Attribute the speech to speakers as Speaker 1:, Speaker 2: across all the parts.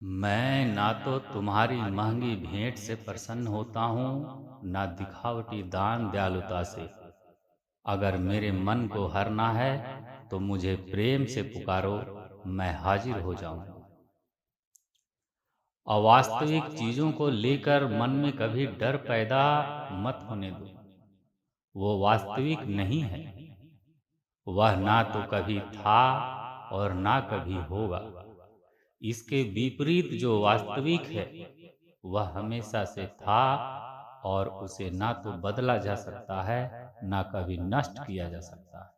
Speaker 1: मैं ना तो तुम्हारी महंगी भेंट से प्रसन्न होता हूँ, ना दिखावटी दान दयालुता से। अगर मेरे मन को हरना है, तो मुझे प्रेम से पुकारो, मैं हाजिर हो जाऊँ। अवास्तविक चीज़ों को लेकर मन में कभी डर पैदा मत होने दो। वो वास्तविक नहीं है। वह ना तो कभी था और ना कभी होगा। इसके विपरीत जो वास्तविक है, वह हमेशा से था और उसे ना तो बदला जा सकता है, ना कभी नष्ट किया जा सकता है।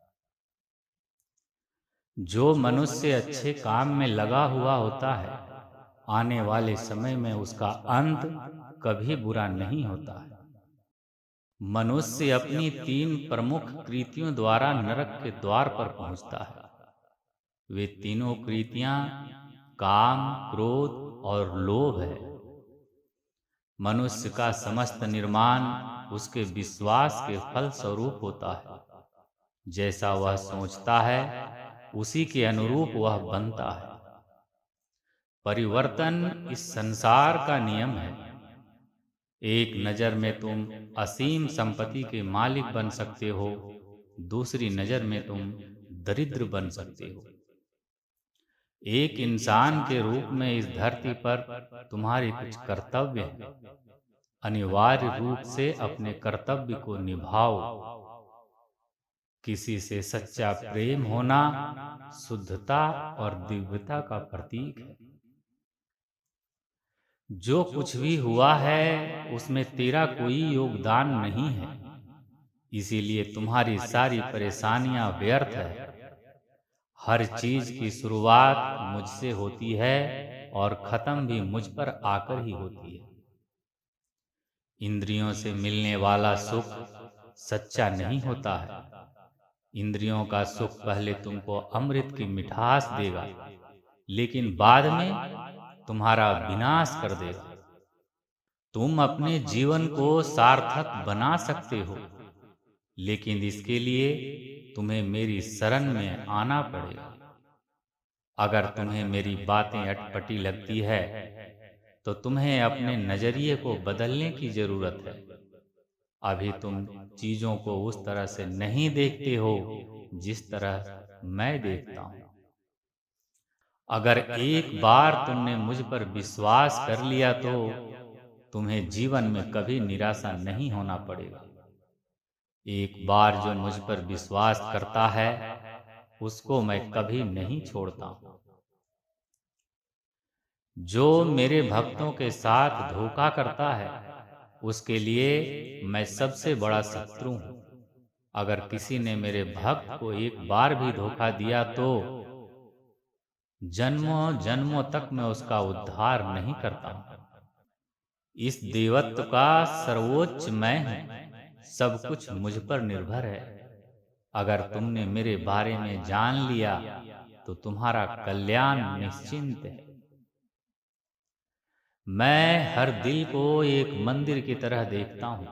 Speaker 1: जो मनुष्य अच्छे काम में लगा हुआ होता है, आने वाले समय में उसका अंत कभी बुरा नहीं होता है। मनुष्य अपनी तीन प्रमुख कृतियों द्वारा नरक के द्वार पर पहुंचता है। वे तीनों कृतियां काम, क्रोध और लोभ है। मनुष्य का समस्त निर्माण उसके विश्वास के फल स्वरूप होता है। जैसा वह सोचता है, उसी के अनुरूप वह बनता है। परिवर्तन इस संसार का नियम है। एक नज़र में तुम असीम संपत्ति के मालिक बन सकते हो, दूसरी नज़र में तुम दरिद्र बन सकते हो। एक इंसान के रूप में इस धरती पर तुम्हारे कुछ कर्तव्य हैं। अनिवार्य रूप से अपने कर्तव्य को निभाओ। किसी से सच्चा प्रेम होना शुद्धता और दिव्यता का प्रतीक है। जो कुछ भी हुआ है, उसमें तेरा कोई योगदान नहीं है। इसीलिए तुम्हारी सारी परेशानियां व्यर्थ है। हर चीज की शुरुआत मुझसे होती है और खत्म भी मुझ पर आकर ही होती है। इंद्रियों से मिलने वाला सुख सच्चा नहीं होता है। इंद्रियों का सुख पहले तुमको अमृत की मिठास देगा, लेकिन बाद में तुम्हारा विनाश कर देगा। तुम अपने जीवन को सार्थक बना सकते हो, लेकिन इसके लिए तुम्हें मेरी शरण में आना पड़ेगा। अगर तुम्हें मेरी बातें अटपटी लगती है, तो तुम्हें अपने नजरिए को बदलने की जरूरत है। अभी तुम चीजों को उस तरह से नहीं देखते हो जिस तरह मैं देखता हूं। अगर एक बार तुमने मुझ पर विश्वास कर लिया, तो तुम्हें जीवन में कभी निराशा नहीं होना पड़ेगा। एक बार जो मुझ पर विश्वास करता है, उसको मैं कभी नहीं छोड़ता हूं। जो मेरे भक्तों के साथ धोखा करता है, उसके लिए मैं सबसे बड़ा शत्रु हूं। अगर किसी ने मेरे भक्त को एक बार भी धोखा दिया, तो जन्मों जन्मों तक मैं उसका उद्धार नहीं करता हूं। इस देवत्व का सर्वोच्च मैं हूं। सब कुछ मुझ पर निर्भर है। अगर तुमने मेरे बारे में जान लिया, तो तुम्हारा कल्याण निश्चिंत है। मैं हर दिल को एक मंदिर की तरह देखता हूं।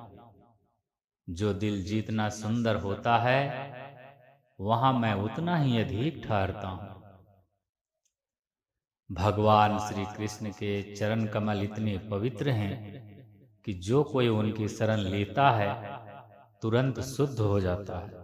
Speaker 1: जो दिल जितना सुंदर होता है, वहां मैं उतना ही अधिक ठहरता हूं। भगवान श्री कृष्ण के चरण कमल इतने पवित्र हैं कि जो कोई उनकी शरण लेता है, तुरंत शुद्ध हो जाता है।